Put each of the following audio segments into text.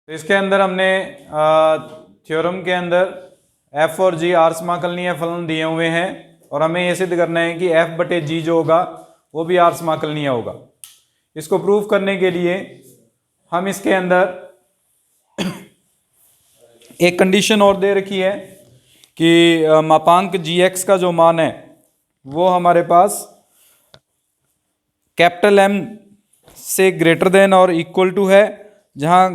तो इसके अंदर हमने थ्योरम के अंदर एफ और जी आर समाकलनीय फलन दिए हुए हैं और हमें यह सिद्ध करना है कि एफ बटे जी जो होगा वो भी आर समाकलनीय होगा। इसको प्रूव करने के लिए हम इसके अंदर एक कंडीशन और दे रखी है कि मापांक जी एक्स का जो मान है वो हमारे पास कैपिटल एम से ग्रेटर देन और इक्वल टू है, जहां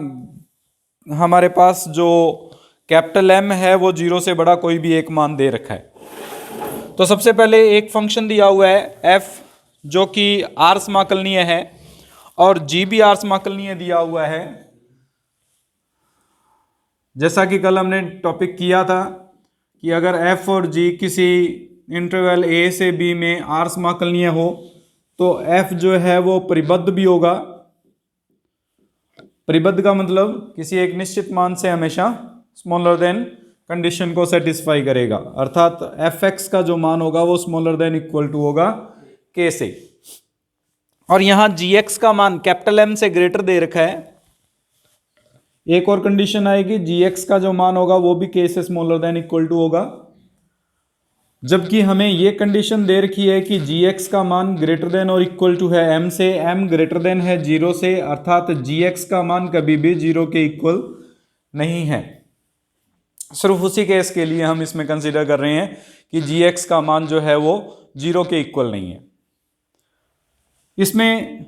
हमारे पास जो कैपिटल एम है वो 0 से बड़ा कोई भी एक मान दे रखा है। तो सबसे पहले एक फंक्शन दिया हुआ है एफ जो कि आर समाकलनीय है और जी भी आर समाकलनीय दिया हुआ है। जैसा कि कल हमने टॉपिक किया था कि अगर एफ और जी किसी इंटरवल ए से बी में आर समाकलनीय हो तो एफ जो है वो परिबद्ध भी होगा। परिबद्ध का मतलब किसी एक निश्चित मान से हमेशा स्मॉलर देन कंडीशन को सेटिस्फाई करेगा, अर्थात एफ एक्स का जो मान होगा वो स्मॉलर देन इक्वल टू होगा के से। और यहां जी एक्स का मान कैपिटल एम से ग्रेटर दे रखा है। एक और कंडीशन आएगी, जी एक्स का जो मान होगा वो भी के से स्मॉलर देन इक्वल टू होगा, जबकि हमें ये कंडीशन दे रखी है कि जी एक्स का मान ग्रेटर देन और इक्वल टू है एम से, एम ग्रेटर देन है 0 से, अर्थात जी एक्स का मान कभी भी 0 के इक्वल नहीं है। सिर्फ उसी केस के लिए हम इसमें कंसीडर कर रहे हैं कि जी एक्स का मान जो है वो 0 के इक्वल नहीं है। इसमें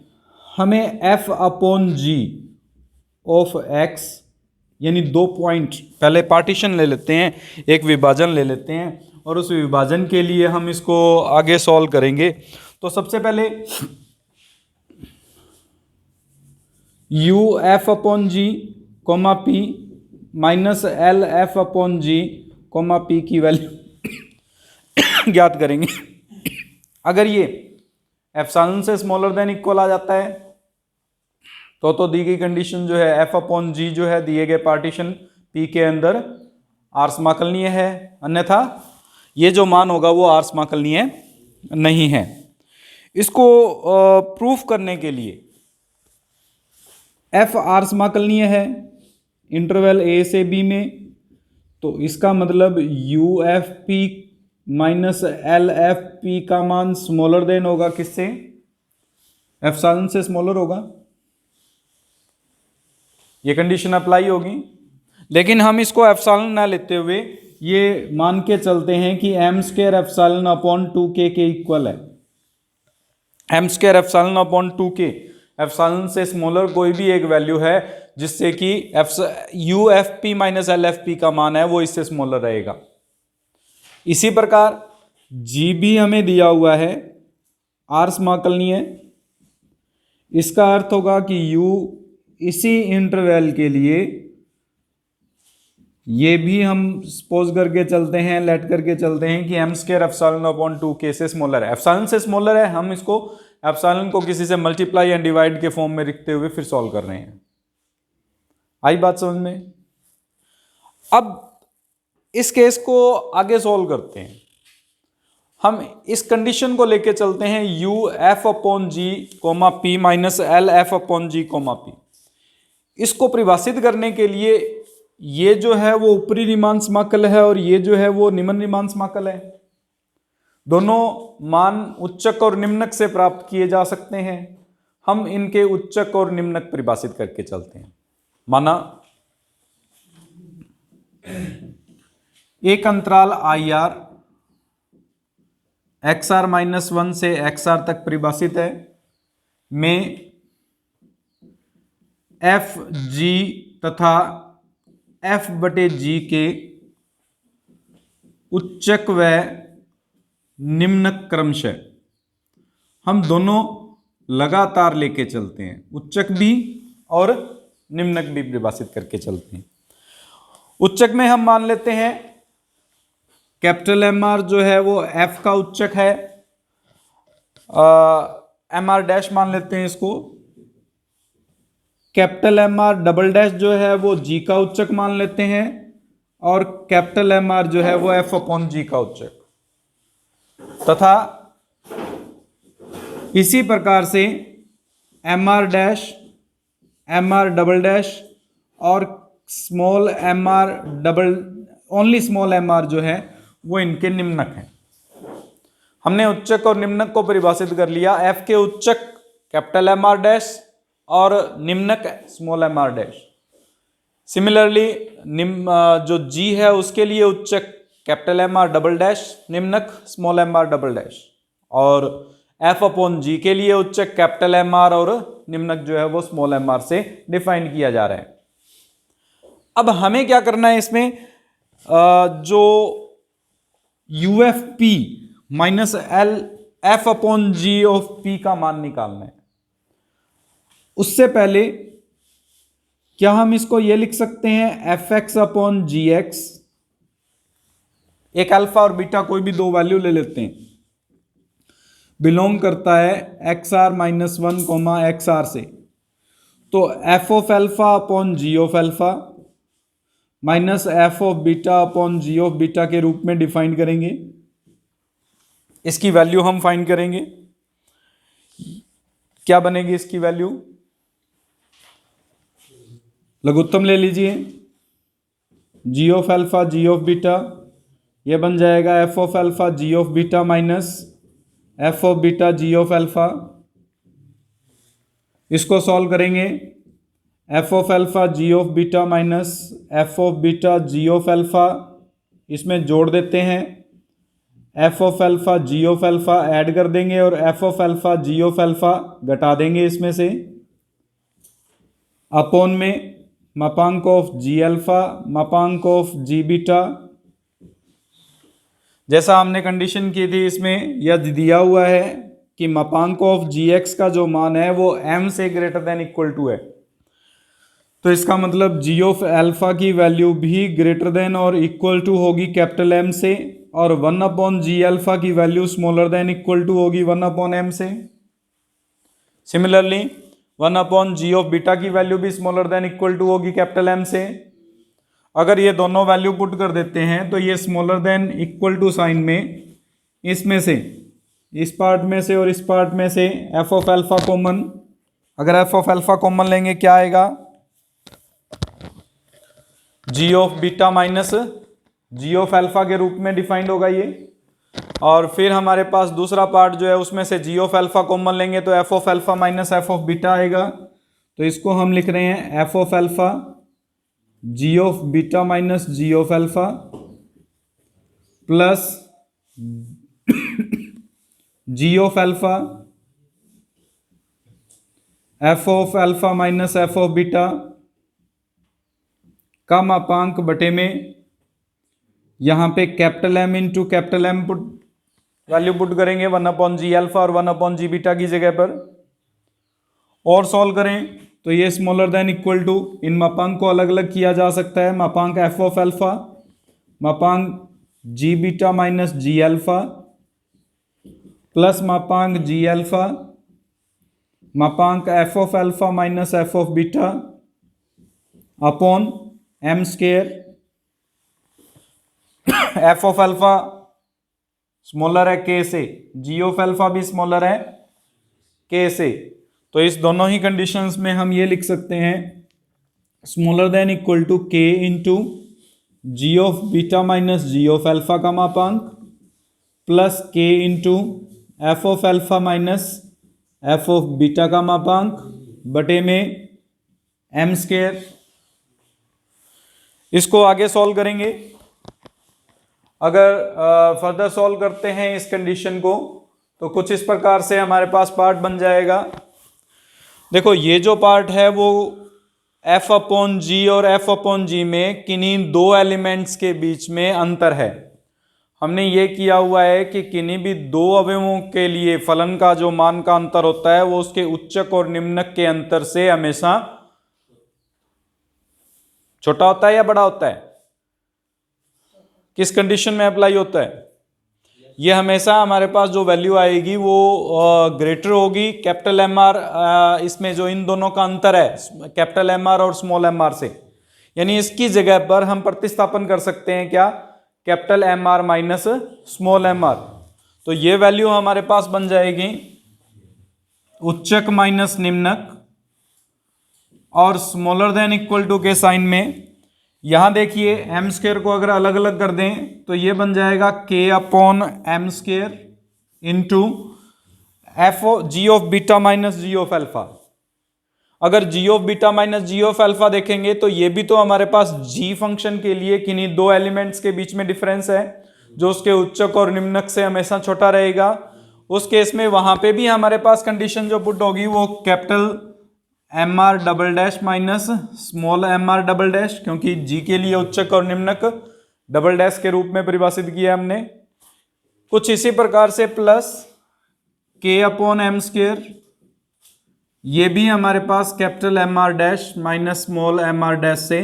हमें F upon ji of X यानी 2 पॉइंट, पहले पार्टीशन ले लेते हैं, एक विभाजन ले लेते हैं और उस विभाजन के लिए हम इसको आगे सॉल्व करेंगे। तो सबसे पहले यू एफ अपॉन जी comma P minus L F upon जी कोमा पी की वैल्यू ज्ञात करेंगे। अगर ये एप्सिलॉन से स्मॉलर देन इक्वल आ जाता है तो दी गई कंडीशन जो है एफ अपॉन जी जो है दिए गए पार्टीशन पी के अंदर आर समाकलनीय है, अन्यथा ये जो मान होगा वो आर समाकलनीय नहीं है। इसको प्रूफ करने के लिए एफ आर समाकलनीय है इंटरवल ए से बी में, तो इसका मतलब you F P minus L F P का मान स्मॉलर देन होगा किससे, एप्सिलॉन से स्मॉलर होगा। ये कंडीशन अप्लाई होगी, लेकिन हम इसको एप्सिलॉन ना लेते हुए ये मान के चलते हैं कि M square epsilon upon 2k के इक्वल है। M square epsilon upon 2k, epsilon से स्मॉलर कोई भी एक वैल्यू है जिससे कि U F P minus L F P का मान है वो इससे स्मॉलर रहेगा। इसी प्रकार जी भी हमें दिया हुआ है आर समाकलनीय, इसका अर्थ होगा कि यू इसी इंटरवल के लिए ये भी हम सपोज करके चलते हैं, लेट करके चलते हैं कि M square epsilon upon 2k से स्मॉलर है। एप्सिलॉन से स्मॉलर है, हम इसको एप्सिलॉन को किसी से मल्टीप्लाई एंड डिवाइड के फॉर्म में लिखते हुए फिर सॉल्व कर रहे हैं। आई बात समझ में? अब इस केस को आगे सॉल्व करते हैं। हम इस कंडीशन को लेके चलते हैं यू एफ अपॉन जी comma P minus L F upon जी कोमा पी। इसको परिभाषित करने के लिए ये जो है वो ऊपरी रीमान समाकल है और ये जो है वो निम्न रीमान समाकल है। दोनों मान उच्चक और निम्नक से प्राप्त किए जा सकते हैं। हम इनके उच्चक और निम्नक परिभाषित करके चलते हैं। माना एक अंतराल I R X R minus 1 से एक्स आर तक परिभाषित है, में एफ जी तथा एफ बटे जी के उच्चक व निम्नक क्रमशः हम दोनों लगातार लेके चलते हैं, उच्चक भी और निम्नक भी परिभाषित करके चलते हैं। उच्चक में हम मान लेते हैं कैपिटल एम आर जो है वो एफ का उच्चक है, एम आर डैश मान लेते हैं इसको। Capital M R double dash जो है वो जी का उच्चक मान लेते हैं और कैपिटल एम आर जो है वो एफ अपॉन जी का उच्चक, तथा इसी प्रकार से M R dash M R double dash और small M R double, only small M R जो है वो इनके निम्नक हैं। हमने उच्चक और निम्नक को परिभाषित कर लिया। एफ के उच्चक कैपिटल एम आर डैश और निम्नक small M R dash. Similarly जो जी है उसके लिए उच्चक capital M R double dash, निम्नक small M R double dash, और एफ अपॉन जी के लिए उच्चक कैपिटल एम आर और निम्नक जो है वो स्मॉल एम आर से डिफाइन किया जा रहा है। अब हमें क्या करना है इसमें, जो U F P minus L F upon ji of P का मान निकालना है। उससे पहले क्या हम इसको ये लिख सकते हैं एफ एक्स अपॉन जी एक्स, एक अल्फा और बीटा कोई भी दो वैल्यू ले लेते हैं, बिलोंग करता है X R minus one comma X R से। तो F of alpha upon ji of alpha minus F of beta upon ji of beta के रूप में डिफाइन करेंगे। इसकी वैल्यू हम फाइंड करेंगे, क्या बनेगी इसकी वैल्यू, लघुत्तम ले लीजिए, G of alpha ji of beta, ये बन जाएगा F of alpha ji of beta minus F of beta G of alpha. इसको सॉल्व करेंगे, F of alpha ji of beta minus F of beta G of alpha, इसमें जोड़ देते हैं, F of alpha ji of alpha add कर देंगे और F of alpha ji of alpha घटा देंगे इसमें से, अपॉन में मापांक ऑफ जी अल्फा मापांक ऑफ जी बीटा। जैसा हमने कंडीशन की थी इसमें यह दिया हुआ है कि मापांक ऑफ जी एक्स का जो मान है वो m से ग्रेटर देन इक्वल टू है, तो इसका मतलब जी ऑफ एल्फा की वैल्यू भी ग्रेटर देन और इक्वल टू होगी कैपिटल M से, और 1 अपॉन जी अल्फा की value smaller than equal to होगी 1 अपॉन M से। Similarly 1 upon ji of beta की वैल्यू भी स्मॉलर देन इक्वल टू होगी कैपिटल M से। अगर ये दोनों वैल्यू पुट कर देते हैं तो ये smaller than equal to sign में इसमें से, इस पार्ट में से और इस पार्ट में से एफ ऑफ एल्फा कॉमन, अगर एफ ऑफ एल्फा कॉमन लेंगे क्या आएगा, G of beta minus ji of alpha के रूप में डिफाइंड होगा ये। और फिर हमारे पास दूसरा पार्ट जो है उसमें से जी ऑफ एल्फा कॉमन लेंगे तो F of alpha minus F of beta आएगा। तो इसको हम लिख रहे हैं F of alpha ji of beta minus ji of alpha plus g of alpha f of alpha minus F of beta का मापांक बटे में यहां पे capital M into capital M put value put करेंगे 1 अपॉन जी अल्फा और 1 upon जी beta की जगह पर, और सॉल्व करें तो ये स्मॉलर देन इक्वल टू, इन मापांक को अलग अलग किया जा सकता है, मापांक एफ ऑफ एल्फा मापांक जी बीटा माइनस जी अल्फा प्लस मापांक जी अल्फा मापांक F of alpha minus F of beta upon M square. F of alpha smaller है K से, जी ऑफ एल्फा भी स्मॉलर है K से, तो इस दोनों ही कंडीशंस में हम ये लिख सकते हैं smaller than equal to K into g of beta minus ji of alpha का मापांक plus K into f of alpha minus F of beta का मापांक बटे में M स्क्वायर। इसको आगे सॉल्व करेंगे, अगर फर्दर सॉल्व करते हैं इस कंडीशन को तो कुछ इस प्रकार से हमारे पास पार्ट बन जाएगा। देखो ये जो पार्ट है वो f अपॉन जी और f अपॉन जी में किन्हीं दो एलिमेंट्स के बीच में अंतर है। हमने ये किया हुआ है कि किन्हीं भी दो अवयवों के लिए फलन का जो मान का अंतर होता है वो उसके उच्चक और निम्नक के अंतर से हमेशा छोटा होता है या बड़ा होता है, किस कंडीशन में अप्लाई होता है, ये हमेशा हमारे पास जो वैल्यू आएगी वो ग्रेटर होगी कैपिटल एम आर, इसमें जो इन दोनों का अंतर है कैपिटल एम आर और स्मॉल एम आर से, यानी इसकी जगह पर हम प्रतिस्थापन कर सकते हैं क्या, capital M are minus small M r. तो ये वैल्यू हमारे पास बन जाएगी उच्चक माइनस निम्नक और स्मॉलर देन इक्वल टू के साइन में यहाँ देखिए एम स्क्वायर को अगर अलग अलग कर दें तो ये बन जाएगा K upon M square into F G of beta minus ji of alpha. अगर G of beta minus ji of alpha देखेंगे तो ये भी तो हमारे पास जी फंक्शन के लिए किन्हीं दो एलिमेंट्स के बीच में डिफरेंस है जो उसके उच्चक और निम्नक से हमेशा छोटा रहेगा। उस केस में वहां पे भी हमारे पास कंडीशन जो पुट होगी वो capital M R double dash minus small M R double dash, क्योंकि जी के लिए उच्चक और निम्नक डबल डैश के रूप में परिभाषित किया हमने। कुछ इसी प्रकार से plus K upon M square, ये भी हमारे पास capital M R dash minus small M R dash से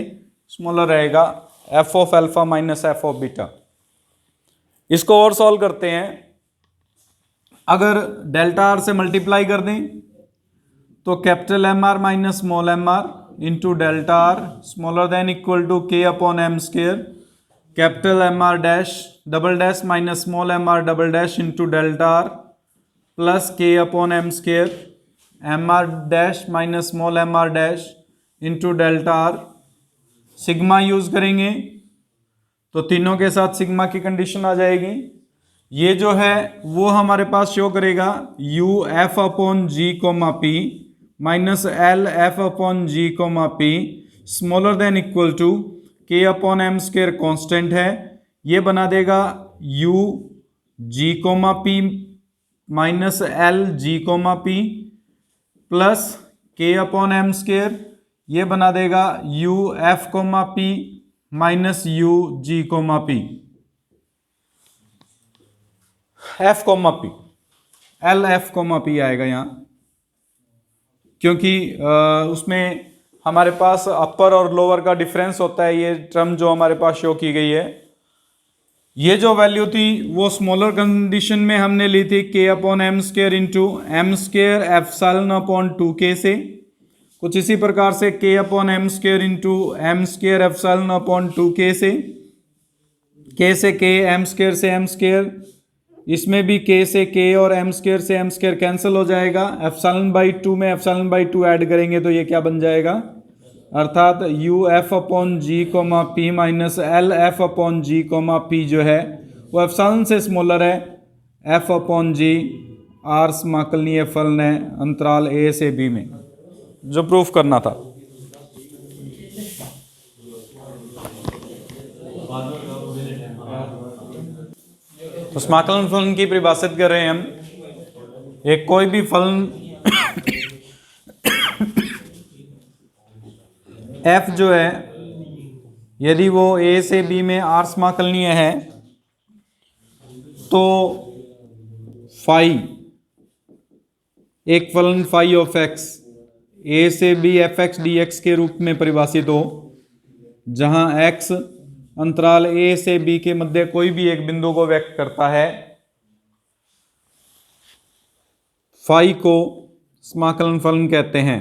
स्मॉलर रहेगा F of alpha minus F of beta. इसको और सॉल्व करते हैं। अगर डेल्टा आर से मल्टीप्लाई कर दें तो capital M are minus small M R into delta R smaller than equal to K upon M square capital M R dash double dash minus small M R double dash into delta R plus K upon M square M R dash minus small M R dash into delta R. Sigma use करेंगे तो तीनों के साथ sigma की condition आ जाएगी। ये जो है वो हमारे पास शो करेगा U F upon ji comma P minus L F upon ji comma P smaller than equal to K upon M square constant है, ये बना देगा U g comma P minus L g comma P plus K upon M square, ये बना देगा U f comma P minus U g comma P f comma P L f comma P आएगा यहाँ, क्योंकि उसमें हमारे पास अपर और लोअर का डिफरेंस होता है। ये टर्म जो हमारे पास शो की गई है, ये जो वैल्यू थी वो स्मॉलर कंडीशन में हमने ली थी K upon M square into M square epsilon upon 2k से। कुछ इसी प्रकार से K upon M square into M square epsilon upon 2k से के एम स्क्वायर से एम स्क्वायर, इसमें भी के से के और एम स्क्वायर से एम स्क्वायर कैंसिल हो जाएगा। एप्सिलॉन बाई 2 में एप्सिलॉन बाई 2 ऐड करेंगे तो ये क्या बन जाएगा, अर्थात यू एफ अपॉन जी comma P minus L F upon जी कोमा पी जो है वो एप्सिलॉन से स्मॉलर है एफ अपॉन जी आर समाकलनीय फलन है अंतराल ए से बी में, जो प्रूफ करना था। तो समाकलन फलन की परिभाषित कर रहे हैं हम, एक कोई भी फलन f जो है यदि वो a से b में r समाकलनीय है तो फाई, एक फलन फाई ऑफ x a से b F X D x के रूप में परिभाषित हो, जहां x अंतराल a से b के मध्य कोई भी एक बिंदु को व्यक्त करता है, फाई को समाकलन फलन कहते हैं।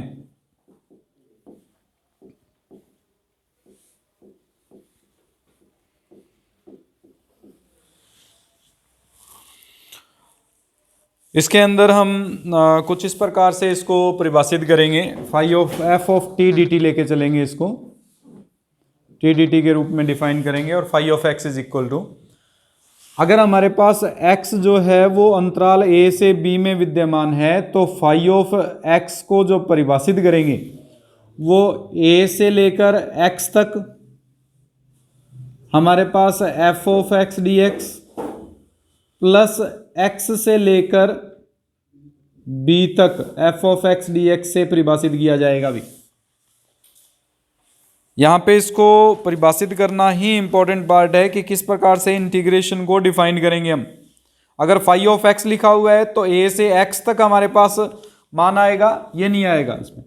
इसके अंदर हम कुछ इस प्रकार से इसको परिभाषित करेंगे, phi of f of T D t लेके चलेंगे, इसको टी डी टी के रूप में डिफाइन करेंगे। और phi of x is equal to, अगर हमारे पास x जो है वो अंतराल a से b में विद्यमान है तो फाई ऑफ x को जो परिभाषित करेंगे वो a से लेकर x तक हमारे पास f of x dx plus x से लेकर b तक f ऑफ x dx से परिभाषित किया जाएगा। भी यहाँ पे इसको परिभाषित करना ही इंपॉर्टेंट पार्ट है कि किस प्रकार से इंटीग्रेशन को डिफाइन करेंगे हम। अगर फाई ऑफ एक्स लिखा हुआ है तो a से x तक हमारे पास मान आएगा, ये नहीं आएगा इसमें।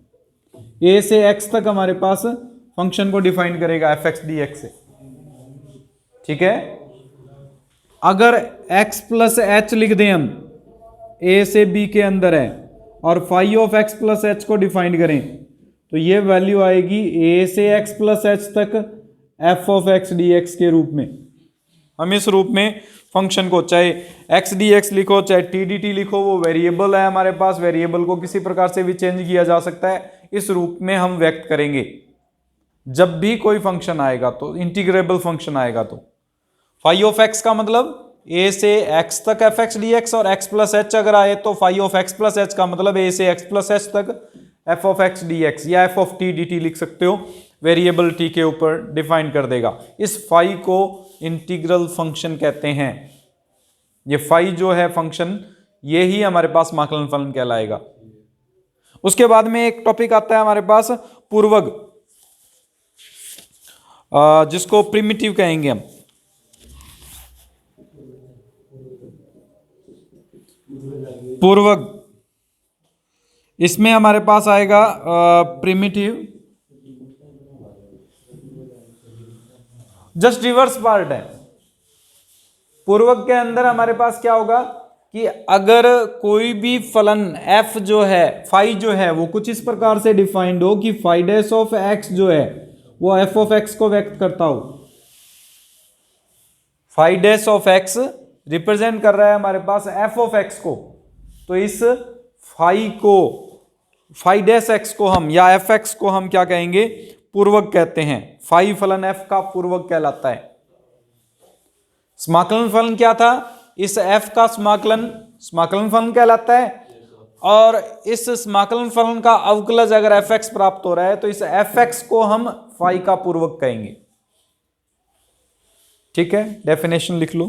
a से x तक हमारे पास फंक्शन को डिफाइन करेगा एफ एक्स डी एक्स से, ठीक है। अगर x प्लस एच लिख दें हम, a से b के अंदर है, और phi of x plus h को डिफाइन करें तो ये वैल्यू आएगी a से x प्लस एच तक f ऑफ x dx के रूप में। हम इस रूप में फंक्शन को चाहे x dx लिखो चाहे t dt लिखो, वो वेरिएबल है हमारे पास, वेरिएबल को किसी प्रकार से भी चेंज किया जा सकता है। इस रूप में हम व्यक्त करेंगे जब भी कोई फंक्शन आएगा, तो इंटीग्रेबल फंक्शन आएगा तो। फाई ऑफ एक्स का मतलब a से x तक एफ एक्स डी एक्स, और x प्लस एच अगर आए तो phi of x plus H का मतलब a से x प्लस एच तक F of X D X, या F of T D T लिख सकते हो, वेरिएबल t के ऊपर डिफाइन कर देगा। इस फाई को इंटीग्रल फंक्शन कहते हैं। ये फाई जो है फंक्शन, ये ही हमारे पास माकलन फलन कहलाएगा। उसके बाद में एक टॉपिक आता है हमारे पास पूर्वग, जिसको प्रिमिटिव कहेंगे हम। पूर्वग, इसमें हमारे पास आएगा प्रिमिटिव, जस्ट रिवर्स पार्ट है। पूर्वक के अंदर हमारे पास क्या होगा कि अगर कोई भी फलन f जो है, फाई जो है, वो कुछ इस प्रकार से डिफाइंड हो कि फाई डैश ऑफ x जो है वो f ऑफ x को व्यक्त करता हो। Phi dash of x represent कर रहा है हमारे पास f ऑफ x को, तो इस फाई को, फाई डैश x को हम, या fx को हम क्या कहेंगे, पूर्वक कहते हैं। फाई फलन f का पूर्वक कहलाता है। समाकलन फलन क्या था, इस f का समाकलन फलन कहलाता है, और इस समाकलन फलन का अवकलज अगर fx प्राप्त हो रहा है तो इस fx को हम फाई का पूर्वक कहेंगे। ठीक है, डेफिनेशन लिख लो।